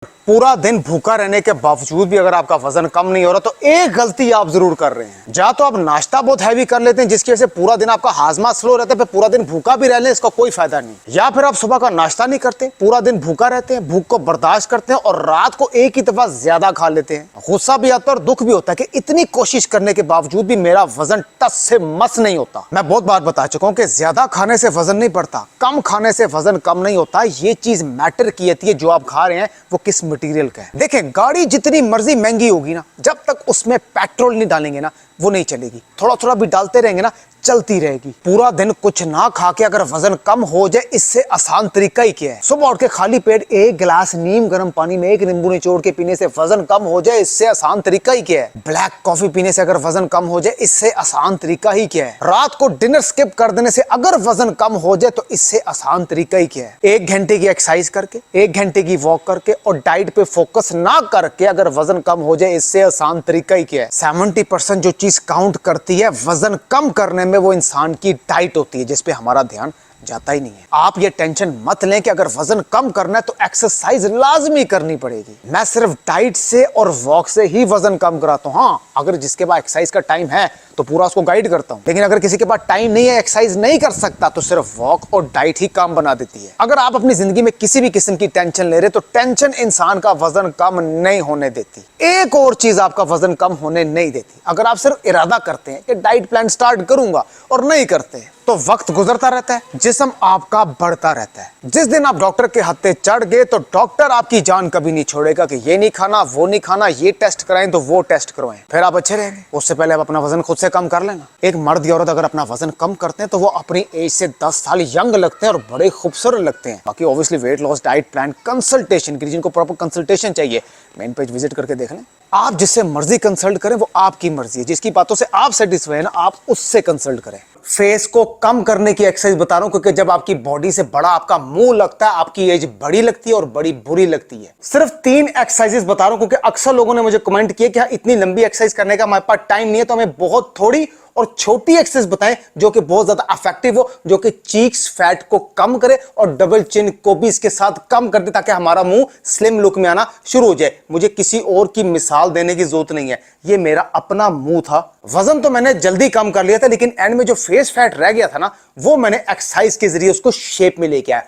पूरा दिन भूखा रहने के बावजूद भी अगर आपका वजन कम नहीं हो रहा तो एक गलती आप जरूर कर रहे हैं। या तो आप नाश्ता बहुत हैवी कर लेते हैं जिसकी वजह से पूरा दिन आपका हाजमा स्लो रहता है, फिर पूरा दिन भूखा भी रह लें इसका कोई फायदा नहीं। या फिर आप सुबह का नाश्ता नहीं करते, पूरा दिन भूखा रहते हैं, भूख को बर्दाश्त करते हैं और रात को एक ही दफा ज्यादा खा लेते हैं। गुस्सा भी आता है और दुख भी होता है कि इतनी कोशिश करने के बावजूद भी मेरा वजन टस से मस नहीं होता। मैं बहुत बार बता चुका हूं कि ज्यादा खाने से वजन नहीं बढ़ता, कम खाने से वजन कम नहीं होता। ये चीज मैटर की है जो आप खा रहे हैं वो किस मटेरियल का है। देखें, गाड़ी जितनी मर्जी महंगी होगी ना, जब तक उसमें पेट्रोल नहीं डालेंगे ना वो नहीं चलेगी। थोड़ा थोड़ा भी डालते रहेंगे ना चलती रहेगी। पूरा दिन कुछ ना खा के अगर वजन कम हो जाए, इससे आसान तरीका ही क्या है? सुबह उठ के खाली पेट एक गिलास नीम गर्म पानी में एक नींबू निचोड़ के पीने से वजन कम हो जाए, इससे आसान तरीका ही क्या है? ब्लैक कॉफी पीने से अगर वजन कम हो जाए, इससे आसान तरीका ही क्या है? रात को डिनर स्किप कर देने से अगर वजन कम हो जाए तो इससे आसान तरीका ही क्या है? 1 घंटे की एक्सरसाइज करके, 1 घंटे की वॉक करके और डाइट पे फोकस ना करके अगर वजन कम हो जाए, इससे आसान तरीका ही क्या है? 70% जो चीज काउंट करती है वजन कम करने में वो इंसान की डाइट होती है, जिस पे हमारा ध्यान जाता ही नहीं है। आप ये टेंशन मत लें कि अगर वजन कम करना है तो एक्सरसाइज लाजमी करनी पड़ेगी। मैं सिर्फ डाइट से और वॉक से ही वजन कम कराता हूं। हाँ, अगर जिसके पास एक्सरसाइज का टाइम है तो पूरा उसको गाइड करता हूं, लेकिन अगर किसी के पास टाइम नहीं है, एक्सरसाइज नहीं कर सकता, तो सिर्फ वॉक और डाइट ही काम बना देती है। अगर आप अपनी जिंदगी में किसी भी किस्म की टेंशन ले रहे तो टेंशन इंसान का वजन कम नहीं होने देती। एक और चीज आपका वजन कम होने नहीं देती। अगर आप सिर्फ इरादा करते हैं कि डाइट प्लान स्टार्ट करूंगा और नहीं करते तो वक्त गुजरता रहता है, जिस्म आपका बढ़ता रहता है। जिस दिन आप डॉक्टर के हत्थे चढ़ गए तो डॉक्टर आपकी जान कभी नहीं छोड़ेगा कि ये नहीं खाना, वो नहीं खाना, ये टेस्ट कराएं तो वो टेस्ट करवाएं, फिर आप अच्छे रहेंगे। उससे पहले आप अपना वजन खुद से कम कर लेना। एक मर्द या औरत अगर अपना वजन कम करते हैं तो वो अपनी एज से 10 साल यंग लगते हैं और बड़े खूबसूरत लगते हैं। बाकी obviously weight loss diet plan consultation के लिए जिनको प्रॉपर कंसल्टेशन चाहिए, मेन पेज विजिट करके देख लें। आप जिससे मर्जी कंसल्ट करें वो आपकी मर्जी है, जिसकी बातों से आप सेटिस्फाई है ना आप उससे कंसल्ट करें। फेस को कम करने की एक्सरसाइज बता रहा हूं क्योंकि जब आपकी बॉडी से बड़ा आपका मुंह लगता है, आपकी एज बड़ी लगती है और बड़ी बुरी लगती है। सिर्फ 3 एक्सरसाइजेस बता रहा हूं क्योंकि अक्सर लोगों ने मुझे कमेंट किया कि इतनी लंबी एक्सरसाइज करने का हमारे पास टाइम नहीं है, तो हमें बहुत थोड़ी और छोटी एक्सरसाइज बताएं जो कि बहुत ज्यादा इफेक्टिव हो, जो कि चीक्स फैट को कम करे और डबल चिन को भी इसके साथ कम कर दे, ताकि हमारा मुंह स्लिम लुक में आना शुरू हो जाए। मुझे किसी और की मिसाल देने की जरूरत नहीं है, ये मेरा अपना मुंह था। वजन तो मैंने जल्दी कम कर लिया था, लेकिन एंड में जो फेस फैट रह गया था ना, वो मैंने एक्सरसाइज के जरिए उसको शेप में लेके आया।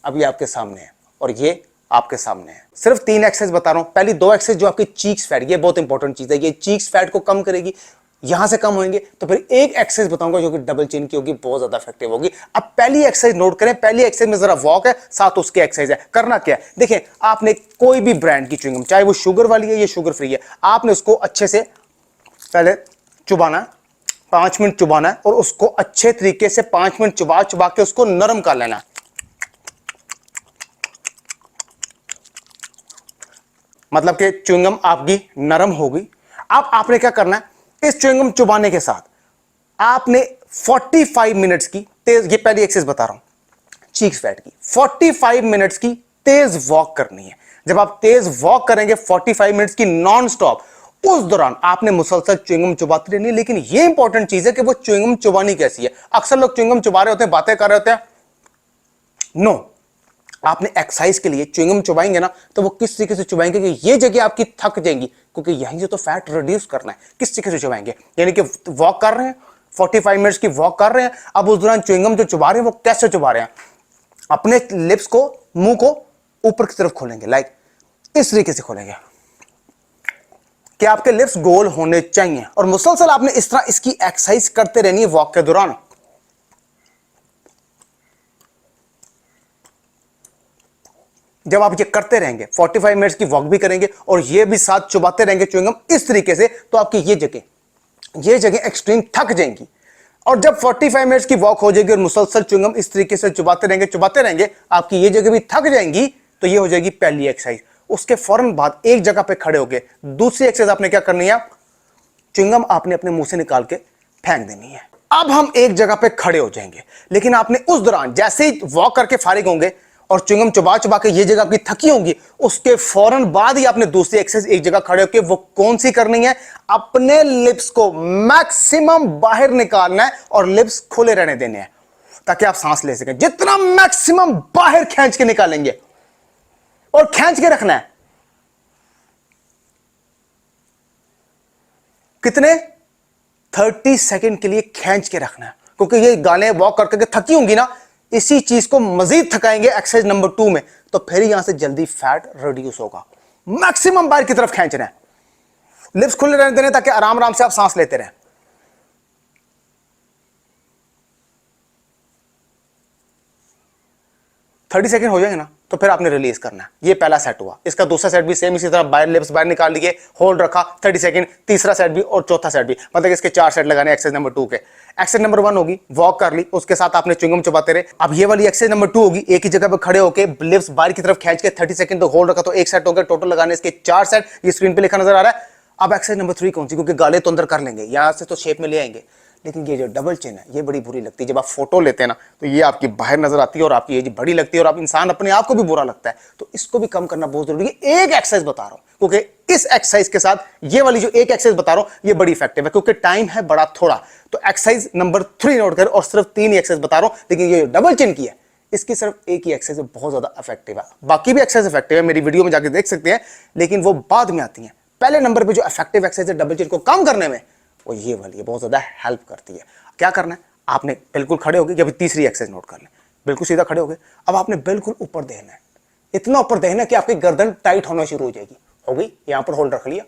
अभी आपके सामने है और ये आपके सामने है। सिर्फ 3 एक्सरसाइज बता रहा हूं। पहली 2 एक्सरसाइज जो आपकी चीक्स फैट, ये बहुत इंपॉर्टेंट चीज है, ये चीक्स फैट को कम करेगी, यहां से कम होंगे। तो फिर एक एक्सरसाइज बताऊंगा जो कि डबल चिन की होगी, बहुत ज्यादा इफेक्टिव होगी। अब पहली एक्सरसाइज नोट करें। पहली एक्सरसाइज में जरा वॉक है, साथ उसके एक्सरसाइज है। करना क्या है, देखें, आपने कोई भी ब्रांड की च्युइंगम, चाहे वो शुगर वाली है या शुगर फ्री है, आपने उसको अच्छे से पहले चुबाना है, 5 मिनट चुबाना है और उसको अच्छे तरीके से 5 मिनट चुबा चुबा के उसको नरम कर लेना है। मतलब कि च्युइंगम आपकी नरम होगी। अब आपने क्या करना है, इस च्युइंगम चुबाने के साथ आपने 45 मिनट्स की तेज, ये पहली एक्सरसाइज बता रहा हूं चीक्स फैट की, 45 मिनट्स की तेज वॉक करनी है। जब आप तेज वॉक करेंगे 45 मिनट्स की नॉन स्टॉप, उस दौरान आपने मुसलसल च्युइंगम चुबाती रहनी है। लेकिन ये इंपॉर्टेंट चीज है कि वो च्युइंगम चुबानी कैसी है। अक्सर लोग च्युइंगम चुबा रहे होते हैं, बातें कर रहे होते हैं। नो, आपने एक्सरसाइज के लिए च्युइंगम चुबाएंगे ना तो वो किस तरीके से चुबाएंगे कि ये जगह आपकी थक जाएंगी, क्योंकि यहीं से तो फैट रिड्यूस करना है। किस तरीके से चुबाएंगे, यानी कि वॉक कर रहे हैं, 45 मिनट्स की वॉक कर रहे हैं, अब उस दौरान च्युइंगम जो चुबा रहे हैं वो कैसे चुबा रहे हैं, अपने लिप्स को, मुंह को ऊपर की तरफ खोलेंगे, लाइक इस तरीके से खोलेंगे कि आपके लिप्स गोल होने चाहिए। और मुसलसल आपने इस तरह इसकी एक्सरसाइज करते रहनी है वॉक के दौरान। जब आप ये करते रहेंगे, 45 मिनट्स की वॉक भी करेंगे और ये भी साथ चुबाते रहेंगे च्युइंगम इस तरीके से, तो आपकी ये जगह एक्सट्रीम थक जाएंगी। और जब 45 मिनट्स की वॉक हो जाएगी और मुसलसल च्युइंगम इस तरीके से चुबाते रहेंगे, आपकी ये जगह भी थक जाएंगी, तो ये हो जाएगी पहली एक्सरसाइज। उसके फौरन बाद एक जगह पे खड़े होके दूसरी एक्सरसाइज आपने क्या करनी है, च्युइंगम आपने अपने मुंह से निकाल के फेंक देनी है। अब हम एक जगह पे खड़े हो जाएंगे, लेकिन आपने उस दौरान जैसे ही वॉक करके फारिग होंगे और च्युइंगम चुबा चुबा के ये जगह आपकी थकी होंगी, उसके फौरन बाद ही आपने दूसरी एक्सरसाइज एक जगह खड़े होकर वो कौन सी करनी है, अपने लिप्स को मैक्सिमम बाहर निकालना है और लिप्स खुले रहने देने हैं ताकि आप सांस ले सकें। जितना मैक्सिमम बाहर खींच के निकालेंगे और खींच के रखना है, कितने 30 सेकंड के लिए खींच के रखना है, क्योंकि ये गाने वॉक करके थकी होंगी ना, इसी चीज को मजीद थकाएंगे एक्सरसाइज नंबर 2 में, तो फिर यहां से जल्दी फैट रिड्यूस होगा। मैक्सिमम बाहर की तरफ खींचना है, लिप्स खुले रहने देने ताकि आराम आराम से आप सांस लेते रहें। 30 सेकंड हो जाएंगे ना, तो फिर आपने रिलीज करना है। ये पहला सेट हुआ। इसका दूसरा सेट भी सेम इसी तरह, बाहर लिप्स बाहर निकाल लिए, होल्ड रखा 30 सेकंड, तीसरा सेट भी और चौथा सेट भी, मतलब इसके 4 सेट लगाने एक्सरसाइज नंबर 2 के। एक्सरसाइज नंबर 1 होगी वॉक कर ली, उसके साथ आपने च्युइंगम चबाते रहे। अब ये वाली एक्सरसाइज नंबर 2 होगी, एक ही जगह पर खड़े होकर लिप्स बाहर की तरफ खींच के 30 सेकंड तक होल्ड रखा, तो एक सेट हो गया। टोटल लगाने इसके 4 सेट, ये स्क्रीन पे लिखा नजर आ रहा है। अब एक्सरसाइज नंबर 3 कौन सी, क्योंकि गाले तो अंदर कर लेंगे, यहां से तो शेप में ले आएंगे, लेकिन ये जो डबल चिन है ये बड़ी बुरी लगती है। जब आप फोटो लेते हैं ना, तो ये आपकी बाहर नजर आती है और आपकी एज बड़ी लगती है और आप इंसान अपने आप को भी बुरा लगता है। तो इसको भी कम करना बहुत जरूरी है। एक एक्सरसाइज बता रहा हूं, क्योंकि इस एक्सरसाइज के साथ ये वाली जो एक एक्सरसाइज बता रहा हूं ये बड़ी इफेक्टिव है, क्योंकि टाइम है बड़ा थोड़ा। तो एक्सरसाइज नंबर 3 नोट कर, और सिर्फ 3 ही एक्सरसाइज बता रहा हूं, लेकिन ये डबल चिन की है इसकी सिर्फ एक ही एक्सरसाइज बहुत ज्यादा इफेक्टिव है। बाकी भी एक्सरसाइज इफेक्टिव है, मेरी वीडियो में जाकर देख सकते हैं, लेकिन वो बाद में आती है। पहले नंबर पे जो इफेक्टिव एक्सरसाइज है डबल चिन को कम करने में, वो ये वाली है, बहुत ज्यादा हेल्प करती है। क्या करना है, आपने बिल्कुल खड़े हो गए, अभी तीसरी एक्सरसाइज नोट कर लें, बिल्कुल सीधा खड़े हो गए। अब आपने बिल्कुल ऊपर देखना है, इतना ऊपर देखना है कि आपकी गर्दन टाइट होना शुरू हो जाएगी। हो गई, यहां पर होल्ड रख लिया।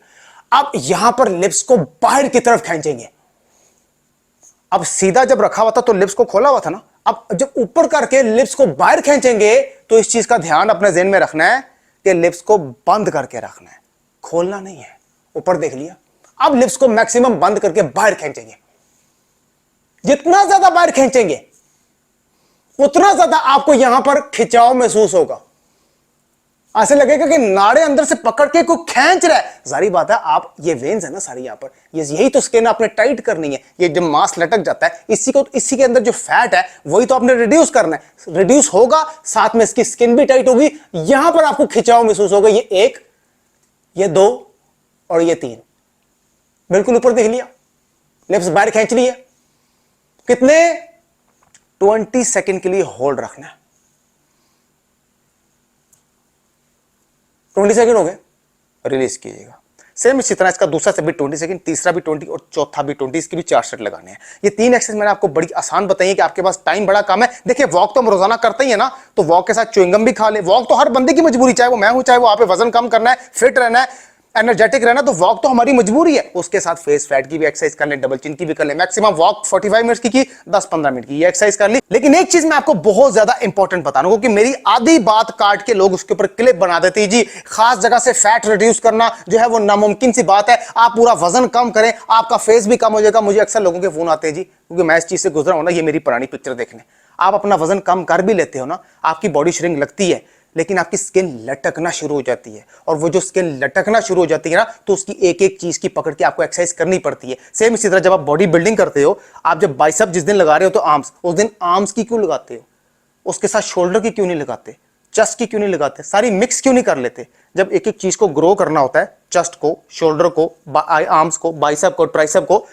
अब यहां पर लिप्स को बाहर की तरफ खींचेंगे। अब सीधा जब रखा हुआ था तो लिप्स को खोला हुआ था ना, अब जब ऊपर करके लिप्स को बाहर खींचेंगे तो इस चीज का ध्यान अपने ज़हन में रखना है कि लिप्स को बंद करके रखना है, खोलना नहीं है। ऊपर देख लिया, अब लिप्स को मैक्सिमम बंद करके बाहर खींचेंगे। जितना ज्यादा बाहर खींचेंगे उतना ज्यादा आपको यहां पर खिंचाव महसूस होगा। ऐसे लगेगा कि नाड़े अंदर से पकड़ के कोई खींच रहा है। जारी बात है, आप ये वेन्स है ना सारी यहां पर, ये यही तो स्किन आपने टाइट करनी है। ये जब मांस लटक जाता है, इसी के अंदर जो फैट है वही तो आपने रिड्यूस करना है। रिड्यूस होगा, साथ में इसकी स्किन भी टाइट होगी। यहां पर आपको खिंचाव महसूस होगा। ये 1, ये 2 और ये 3। बिल्कुल ऊपर देख लिया, लिप्स बाहर खींच ली है। कितने 20 सेकंड के लिए होल्ड रखना है। 20 सेकंड हो गए, रिलीज कीजिएगा। सेम इसी तरह इसका दूसरा सेट भी 20 सेकंड, तीसरा भी 20 और चौथा भी 20। इसकी भी 4 सेट लगाने हैं। ये 3 एक्सरसाइज मैंने आपको बड़ी आसान बताई है कि आपके पास टाइम बड़ा कम है। देखिए वॉक तो हम रोजाना करते ही है ना, तो वॉक के साथ च्युइंगम भी खा ले। वॉक तो हर बंदे की मजबूरी, चाहे वो मैं हूं, चाहे वो आप वजन कम करना है, फिट रहना है, एनर्जेटिक रहना, तो वॉक तो हमारी मजबूरी है। उसके साथ फेस फैट की भी एक्सरसाइज कर ले, डबल चिन की भी कर ले। मैक्सिमम वॉक 45 मिनट्स की 10-15 मिनट की ये एक्सरसाइज कर ली। लेकिन एक चीज मैं आपको बहुत ज्यादा इंपॉर्टेंट बता रहा हूं, क्योंकि मेरी आधी बात काट के लोग उसके ऊपर क्लिप बना देते हैं। जी खास जगह से फैट रिड्यूस करना जो है वो नामुमकिन सी बात है। आप पूरा वजन कम करें, आपका फेस भी कम हो जाएगा। मुझे अक्सर लोगों के फोन आते हैं जी, क्योंकि मैं इस चीज से गुजरा हूं ना, ये मेरी पुरानी पिक्चर देखने। आप अपना वजन कम कर भी लेते हो ना, आपकी बॉडी श्रिंक लगती है, लेकिन आपकी स्किन लटकना शुरू हो जाती है। और वो जो स्किन लटकना शुरू हो जाती है ना, तो उसकी एक एक चीज की पकड़ के आपको एक्सरसाइज करनी पड़ती है। सेम इसी तरह जब आप बॉडी बिल्डिंग करते हो, आप जब बाइसेप जिस दिन लगा रहे हो तो आर्म्स, उस दिन आर्म्स की क्यों लगाते हो, उसके साथ शोल्डर की क्यों नहीं लगाते, चेस्ट की क्यों नहीं लगाते, सारी मिक्स क्यों नहीं कर लेते। जब एक एक चीज को ग्रो करना होता है, चेस्ट को, शोल्डर को, आर्म्स को, बाइसेप को, ट्राइसेप को,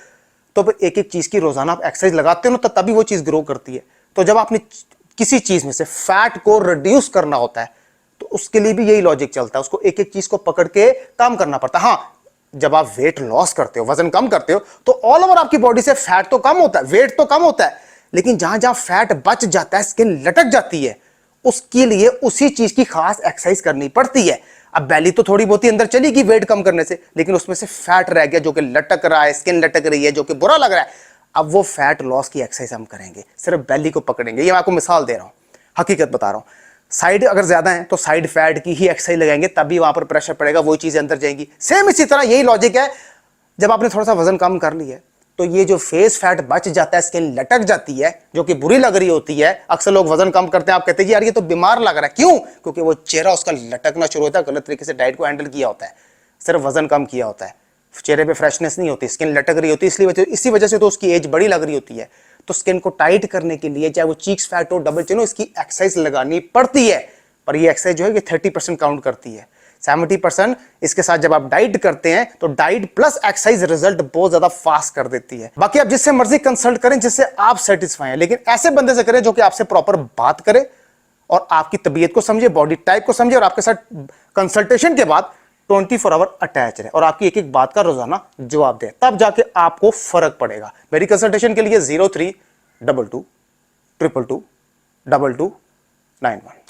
तो फिर एक एक चीज की रोजाना आप एक्सरसाइज लगाते हो ना, तभी वो चीज ग्रो करती है। तो जब आपने किसी चीज में से फैट को रिड्यूस करना होता है, तो उसके लिए भी यही लॉजिक चलता है। उसको एक एक चीज को पकड़ के काम करना पड़ता है। हाँ, जब आप वेट लॉस करते हो, वजन कम करते हो, तो ऑल ओवर आपकी बॉडी से फैट तो कम होता है, वेट तो कम होता है, लेकिन जहां जहां फैट बच जाता है, स्किन लटक जाती है, उसके लिए उसी चीज की खास एक्सरसाइज करनी पड़ती है। अब बैली तो थोड़ी बहुत ही अंदर चली गई वेट कम करने से, लेकिन उसमें से फैट रह गया जो कि लटक रहा है, स्किन लटक रही है, जो कि बुरा लग रहा है। अब वो फैट लॉस की एक्सरसाइज हम करेंगे, सिर्फ बैली को पकड़ेंगे। ये मैं आपको मिसाल दे रहा हूं, हकीकत बता रहा हूं। साइड अगर ज्यादा है तो साइड फैट की ही एक्सरसाइज लगाएंगे, तभी वहां पर प्रेशर पड़ेगा, वही चीजें अंदर जाएंगी। सेम इसी तरह यही लॉजिक है। जब आपने थोड़ा सा वजन कम कर लिया है, तो ये जो फेस फैट बच जाता है, स्किन लटक जाती है, जो कि बुरी लग रही होती है। अक्सर लोग वजन कम करते हैं, आप कहते हैं यार ये तो बीमार लग रहा है, क्यों? क्योंकि वो चेहरा उसका लटकना शुरू होता है, गलत तरीके से डाइट को हैंडल किया होता है, सिर्फ वजन कम किया होता है, चेहरे पे फ्रेशनेस नहीं होती, स्किन लटक रही होती है। इसी वजह से तो उसकी एज बड़ी लग रही होती है। तो स्किन को टाइट करने के लिए, चाहे वो चीक्स फैट हो, डबल चिन हो, इसकी एक्सरसाइज लगानी पड़ती है। पर ये एक्सरसाइज जो है ये 30% काउंट करती है, 70% इसके साथ जब आप डाइट करते हैं तो डाइट प्लस एक्सरसाइज रिजल्ट बहुत ज्यादा फास्ट कर देती है। बाकी आप जिससे मर्जी कंसल्ट करें, जिससे आप सेटिस्फाई हैं, लेकिन ऐसे बंदे से करें जो कि आपसे प्रॉपर बात करे और आपकी तबीयत को समझे, बॉडी टाइप को समझे, और आपके साथ कंसल्टेशन के बाद 24 आवर अटैच रहे और आपकी एक एक बात का रोजाना जवाब दे, तब जाके आपको फर्क पड़ेगा। मेरी कंसल्टेशन के लिए 0322222291।